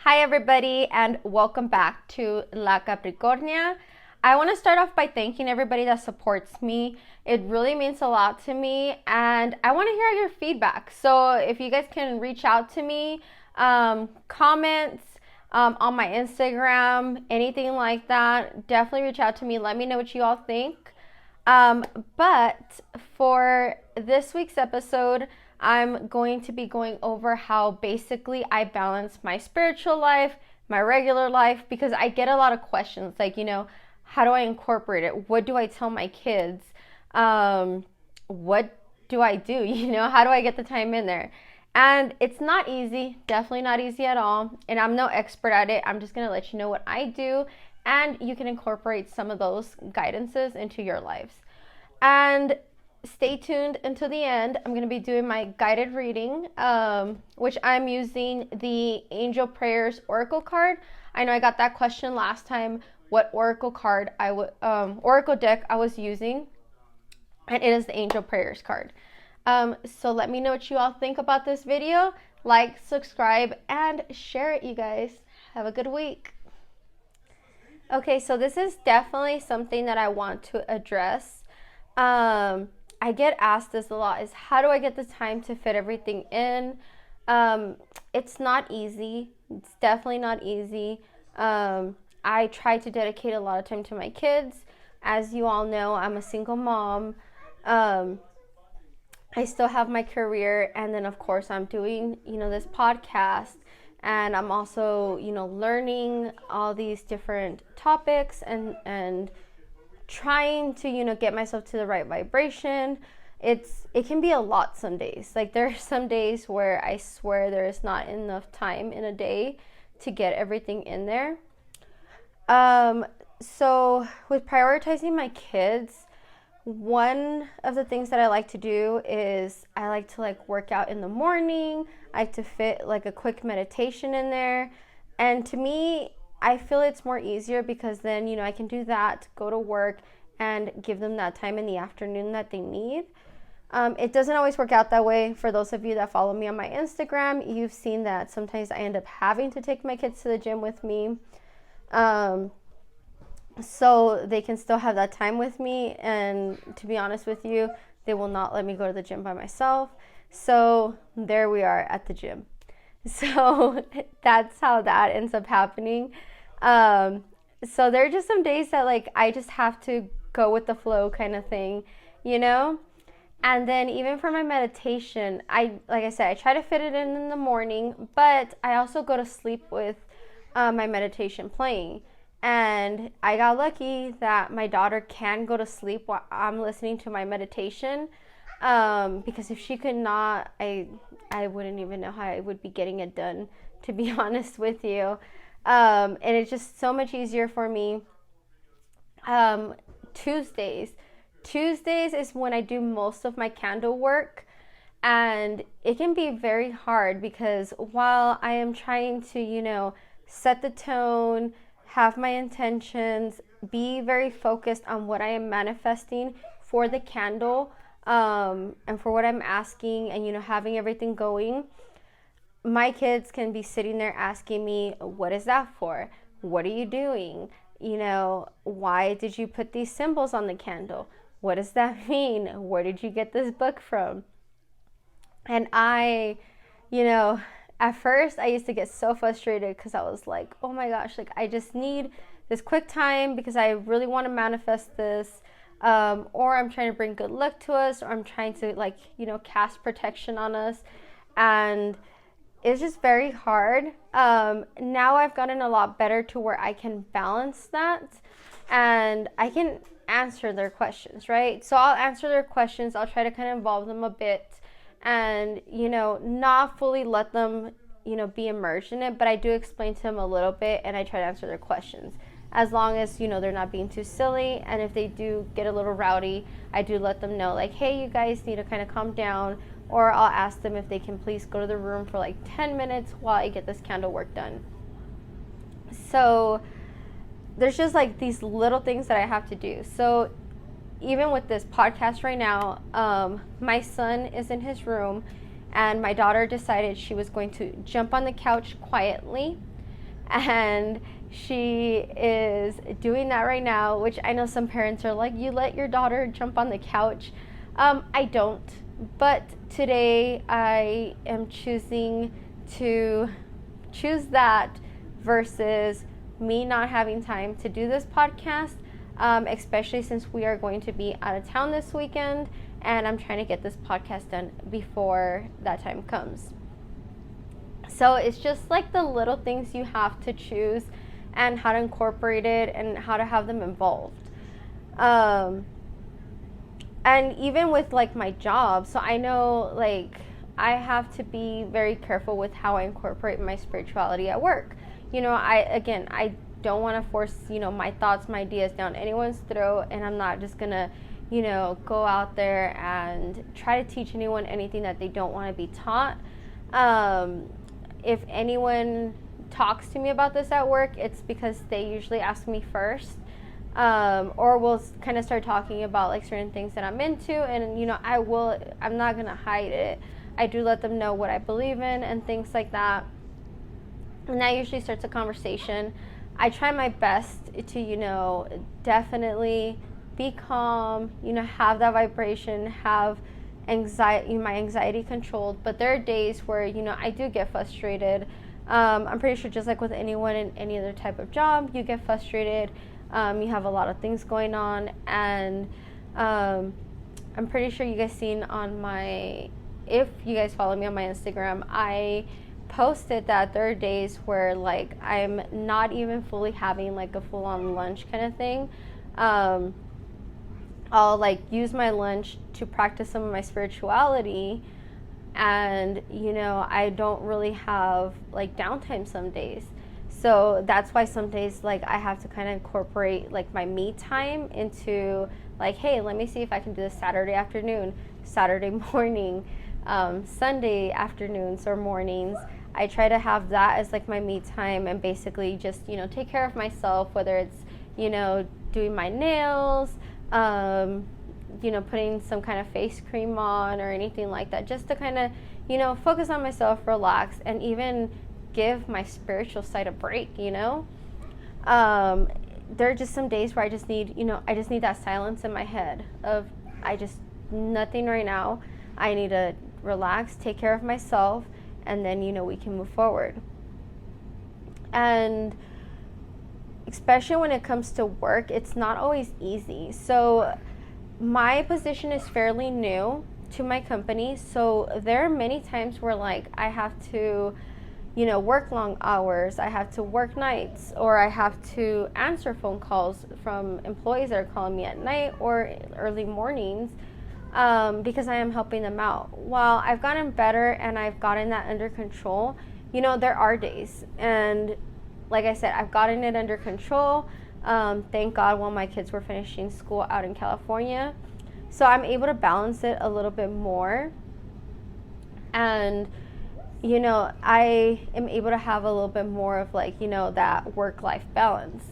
Hi everybody and welcome back to La Capricornia. I want to start off by thanking everybody that supports me. It really means a lot to me and I want to hear your feedback. So if you guys can reach out to me, comments on my Instagram, anything like that, definitely reach out to me. Let me know what you all think. But for this week's episode, I'm going to be going over how basically I balance my spiritual life, my regular life, because I get a lot of questions like, how do I incorporate it? What do I tell my kids? What do I do? How do I get the time in there? And it's not easy, definitely not easy at all. And I'm no expert at it. I'm just going to let you know what I do, and you can incorporate some of those guidances into your lives. And stay tuned until the end. I'm going to be doing my guided reading, which I'm using the Angel Prayers Oracle card. I know I got that question last time, what oracle deck I was using, and it is the Angel Prayers card. So let me know what you all think about this video. Like, subscribe, and share it, you guys. Have a good week. Okay, so this is definitely something that I want to address. I get asked this a lot, is how do I get the time to fit everything in? It's not easy. It's definitely not easy. I try to dedicate a lot of time to my kids. As you all know, I'm a single mom. I still have my career, and then of course I'm doing, this podcast, and I'm also, learning all these different topics and trying to get myself to the right vibration. It can be a lot some days. Like, there are some days where I swear there is not enough time in a day to get everything in there. So with prioritizing my kids, one of the things that I like to do is I like to work out in the morning. I like to fit a quick meditation in there, and to me, I feel it's more easier because then, I can do that, go to work, and give them that time in the afternoon that they need. It doesn't always work out that way. For those of you that follow me on my Instagram, you've seen that sometimes I end up having to take my kids to the gym with me, so they can still have that time with me. And to be honest with you, they will not let me go to the gym by myself. So there we are at the gym. So that's how that ends up happening. So there are just some days that I just have to go with the flow kind of thing, And then even for my meditation, like I said, I try to fit it in the morning, but I also go to sleep with my meditation playing. And I got lucky that my daughter can go to sleep while I'm listening to my meditation, because if she could not, I wouldn't even know how I would be getting it done, to be honest with you. And it's just so much easier for me. Tuesdays is when I do most of my candle work, and it can be very hard because while I am trying to, set the tone, have my intentions, be very focused on what I am manifesting for the candle, and for what I'm asking, and, having everything going, my kids can be sitting there asking me, what is that for? What are you doing? Why did you put these symbols on the candle? What does that mean? Where did you get this book from? And at first I used to get so frustrated because I was like, oh my gosh, I just need this quick time because I really want to manifest this. Or I'm trying to bring good luck to us, or I'm trying to cast protection on us. And it's just very hard. Now I've gotten a lot better to where I can balance that, and I can answer their questions, right? So I'll answer their questions. I'll try to kind of involve them a bit, and not fully let them be immersed in it, but I do explain to them a little bit, and I try to answer their questions, as long as they're not being too silly. And if they do get a little rowdy, I do let them know, hey, you guys need to kind of calm down. Or I'll ask them if they can please go to the room for 10 minutes while I get this candle work done. So there's just these little things that I have to do. So even with this podcast right now, my son is in his room, and my daughter decided she was going to jump on the couch quietly And she is doing that right now, which I know some parents are like, you let your daughter jump on the couch. I don't. But today I am choosing to choose that versus me not having time to do this podcast, especially since we are going to be out of town this weekend, and I'm trying to get this podcast done before that time comes. So it's just like the little things you have to choose and how to incorporate it and how to have them involved. And even with like my job, so I know like I have to be very careful with how I incorporate my spirituality at work. I don't want to force, my thoughts, my ideas down anyone's throat, and I'm not just gonna, go out there and try to teach anyone anything that they don't want to be taught. If anyone talks to me about this at work, it's because they usually ask me first. Or we'll kind of start talking about like certain things that I'm into, and I'm not gonna hide it. I do let them know what I believe in and things like that, and that usually starts a conversation. I try my best to definitely be calm, have that vibration, have anxiety, my anxiety controlled, but there are days where I do get frustrated. I'm pretty sure just like with anyone in any other type of job, you get frustrated. You have a lot of things going on, and I'm pretty sure you guys seen on if you guys follow me on my Instagram, I posted that there are days where like I'm not even fully having like a full-on lunch kind of thing. I'll like use my lunch to practice some of my spirituality, and I don't really have like downtime some days. So that's why some days like I have to kind of incorporate like my me time into like, hey, let me see if I can do this Saturday afternoon, Saturday morning, Sunday afternoons or mornings. I try to have that as like my me time, and basically just take care of myself, whether it's doing my nails, putting some kind of face cream on or anything like that, just to kind of focus on myself, relax, and even give my spiritual side a break. There are just some days where I just need that silence in my head of nothing right now. I need to relax, take care of myself, and then we can move forward. And especially when it comes to work, it's not always easy. So my position is fairly new to my company, so there are many times where like I have to work long hours, I have to work nights, or I have to answer phone calls from employees that are calling me at night or early mornings, because I am helping them out. While I've gotten better and I've gotten that under control, there are days, and like I said, I've gotten it under control. Thank God while my kids were finishing school out in California. So I'm able to balance it a little bit more. And I am able to have a little bit more of like, that work-life balance.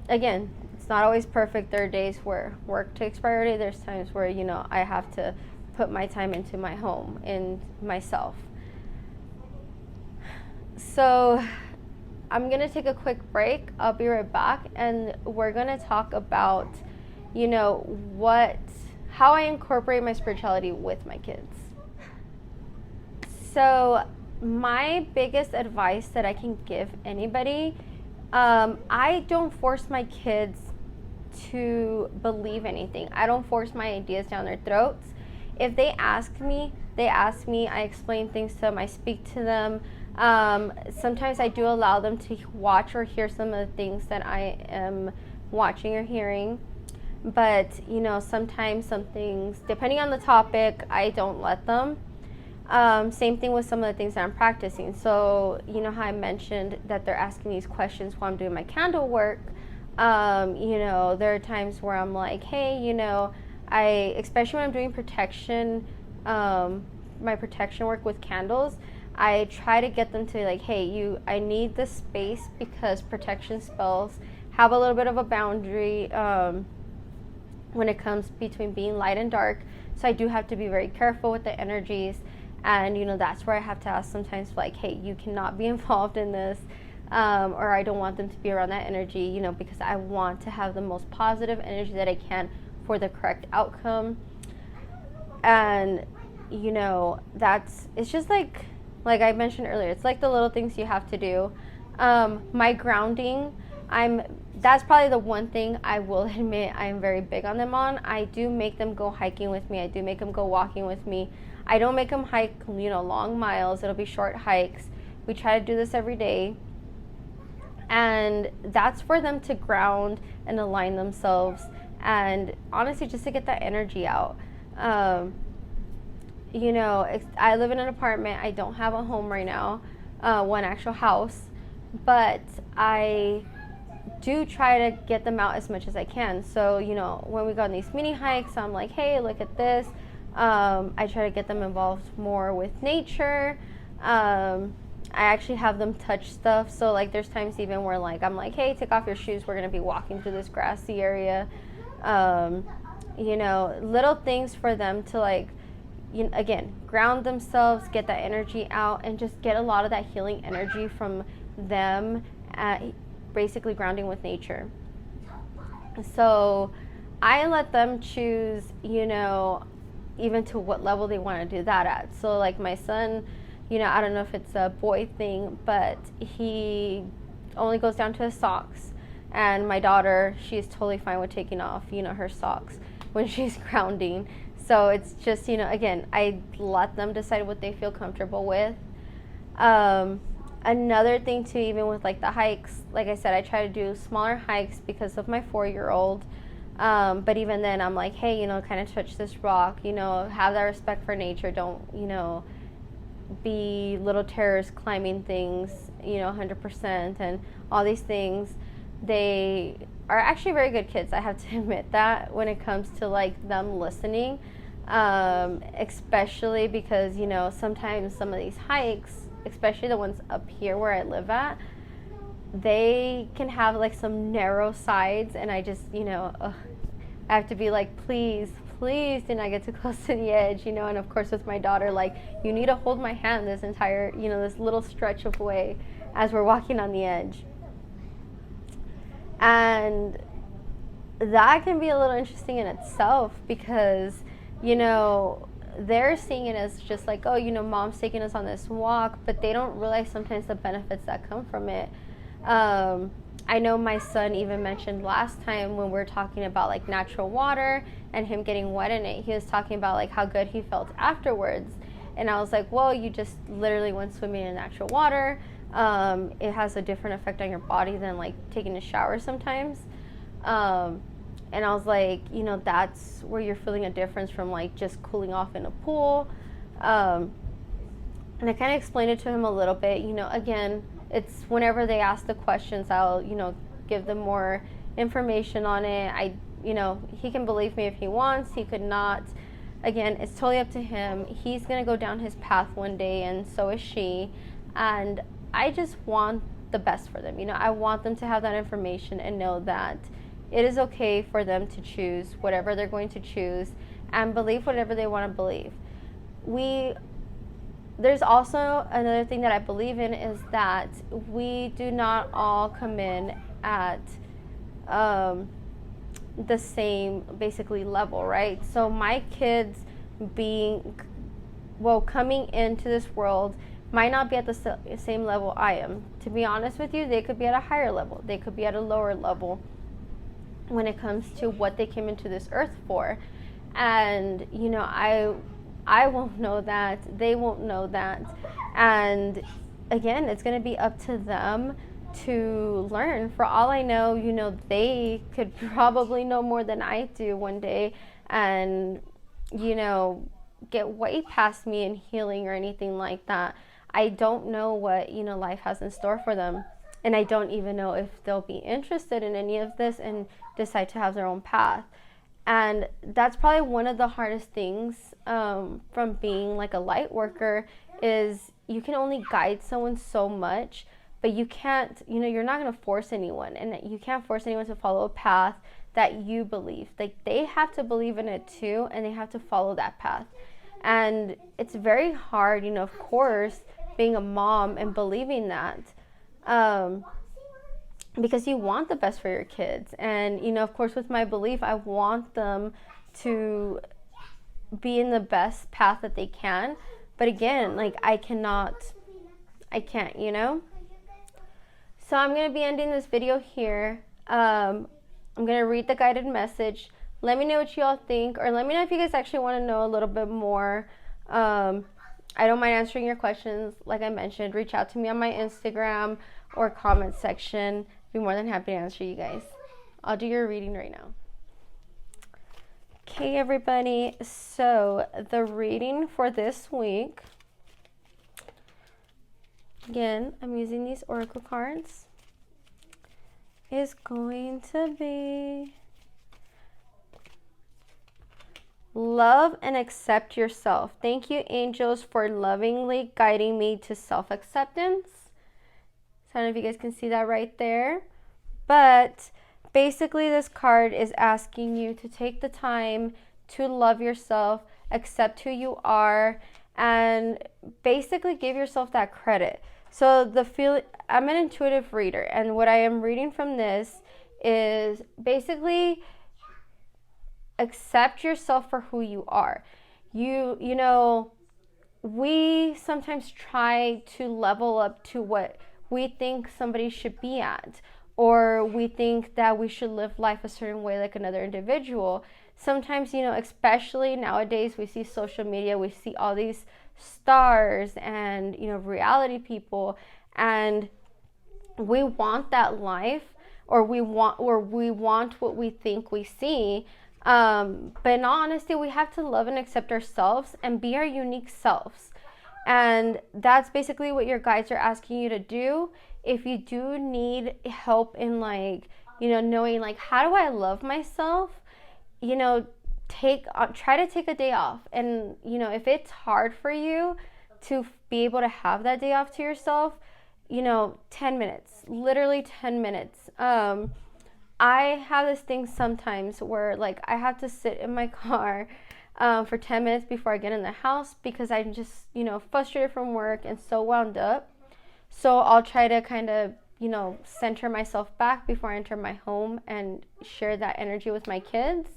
Again, it's not always perfect. There are days where work takes priority. There's times where, I have to put my time into my home and myself. So I'm going to take a quick break. I'll be right back, and we're going to talk about, how I incorporate my spirituality with my kids. So my biggest advice that I can give anybody, I don't force my kids to believe anything. I don't force my ideas down their throats. If they ask me, I explain things to them, I speak to them. Sometimes I do allow them to watch or hear some of the things that I am watching or hearing. But, sometimes some things, depending on the topic, I don't let them. Same thing with some of the things that I'm practicing. So, how I mentioned that they're asking these questions while I'm doing my candle work. There are times where I'm like, hey, especially when I'm doing protection, my protection work with candles, I try to get them to like, hey, I need this space because protection spells have a little bit of a boundary when it comes between being light and dark. So I do have to be very careful with the energies. And, that's where I have to ask sometimes like, hey, you cannot be involved in this. or I don't want them to be around that energy, you know, because I want to have the most positive energy that I can for the correct outcome. And, you know, it's just like I mentioned earlier, it's like the little things you have to do. My grounding, that's probably the one thing I will admit I'm very big on them on. I do make them go hiking with me. I do make them go walking with me. I don't make them hike, you know, long miles. It'll be short hikes. We try to do this every day. And that's for them to ground and align themselves, and honestly just to get that energy out. You know, I live in an apartment. I don't have a home right now, one actual house, but I do try to get them out as much as I can. So, you know, when we go on these mini hikes, I'm like, hey, look at this. I try to get them involved more with nature. I actually have them touch stuff. So like there's times even where like I'm like, hey, take off your shoes. We're going to be walking through this grassy area. You know, little things for them to like, you know, again, ground themselves, get that energy out, and just get a lot of that healing energy from them basically grounding with nature. So I let them choose, you know, even to what level they want to do that at. So like my son, you know, I don't know if it's a boy thing, but he only goes down to his socks. And my daughter, she's totally fine with taking off, you know, her socks when she's grounding. So it's just, you know, again, I let them decide what they feel comfortable with. Another thing too, even with like the hikes, like I said, I try to do smaller hikes because of my 4-year-old. But even then I'm like, hey, you know, kind of touch this rock, you know, have that respect for nature. Don't, you know, be little terrorists climbing things, you know, 100% and all these things. They are actually very good kids. I have to admit that when it comes to like them listening, especially because, you know, sometimes some of these hikes, especially the ones up here where I live at, they can have like some narrow sides, and I just, you know, I have to be like, please do not get too close to the edge, you know. And of course with my daughter, like, you need to hold my hand this entire, you know, this little stretch of way as we're walking on the edge. And that can be a little interesting in itself because, you know, they're seeing it as just like, oh, you know, mom's taking us on this walk, but they don't realize sometimes the benefits that come from it. I know my son even mentioned last time when we were talking about like natural water and him getting wet in it, he was talking about like how good he felt afterwards. And I was like, well, you just literally went swimming in natural water. It has a different effect on your body than like taking a shower sometimes. And I was like, you know, that's where you're feeling a difference from like just cooling off in a pool. And I kind of explained it to him a little bit, you know, again, it's whenever they ask the questions, I'll, you know, give them more information on it. You know, he can believe me if he wants, he could not. Again, it's totally up to him. He's going to go down his path one day, and so is she. And I just want the best for them. You know, I want them to have that information and know that it is okay for them to choose whatever they're going to choose and believe whatever they want to believe. There's also another thing that I believe in is that we do not all come in at the same basically level, right? So my kids coming into this world might not be at the same level I am. To be honest with you, they could be at a higher level. They could be at a lower level when it comes to what they came into this earth for. And, you know, I won't know that. They won't know that. And again, it's going to be up to them to learn. For all I know, you know, they could probably know more than I do one day and, you know, get way past me in healing or anything like that. I don't know what, you know, life has in store for them. And I don't even know if they'll be interested in any of this and decide to have their own path. And that's probably one of the hardest things from being like a light worker is you can only guide someone so much, but you can't, you know, you're not going to force anyone, and you can't force anyone to follow a path that you believe. Like, they have to believe in it too, and they have to follow that path. And it's very hard, you know, of course, being a mom and believing that. Because you want the best for your kids. And, you know, of course, with my belief, I want them to be in the best path that they can. But again, like, I can't, you know? So I'm going to be ending this video here. I'm going to read the guided message. Let me know what you all think, or let me know if you guys actually want to know a little bit more. I don't mind answering your questions. Like I mentioned, reach out to me on my Instagram or comment section. I'd be more than happy to answer you guys. I'll do your reading right now. Okay, everybody. So the reading for this week, again, I'm using these oracle cards, is going to be love and accept yourself. Thank you, angels, for lovingly guiding me to self-acceptance. So I don't know if you guys can see that right there. But basically, this card is asking you to take the time to love yourself, accept who you are, and basically give yourself that credit. So I'm an intuitive reader, and what I am reading from this is basically accept yourself for who you are. You know, we sometimes try to level up to what we think somebody should be at, or we think that we should live life a certain way like another individual. Sometimes, you know, especially nowadays, we see social media, we see all these stars and, you know, reality people, and we want that life, or we want what we think we see. But in all honesty, we have to love and accept ourselves and be our unique selves. And that's basically what your guides are asking you to do. If you do need help in, like, you know, knowing, like, how do I love myself, you know, try to take a day off. And, you know, if it's hard for you to be able to have that day off to yourself, you know, 10 minutes, literally 10 minutes. I have this thing sometimes where, like, I have to sit in my car for 10 minutes before I get in the house, because I'm just, you know, frustrated from work and so wound up. So I'll try to kind of, you know, center myself back before I enter my home and share that energy with my kids.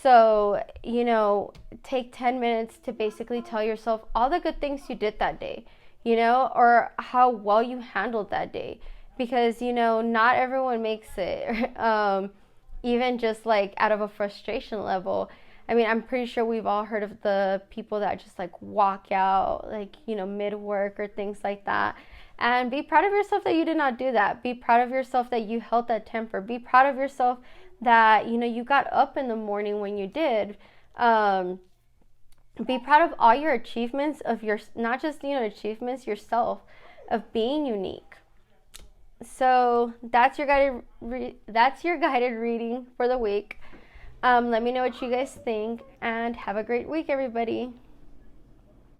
So, you know, take 10 minutes to basically tell yourself all the good things you did that day, you know, or how well you handled that day. Because, you know, not everyone makes it, even just like out of a frustration level. I mean, I'm pretty sure we've all heard of the people that just like walk out, like, you know, mid-work or things like that. And be proud of yourself that you did not do that. Be proud of yourself that you held that temper. Be proud of yourself that, you know, you got up in the morning when you did. Be proud of all your achievements of your, not just, you know, achievements yourself, of being unique. So that's your guided reading for the week. Let me know what you guys think, and have a great week, everybody.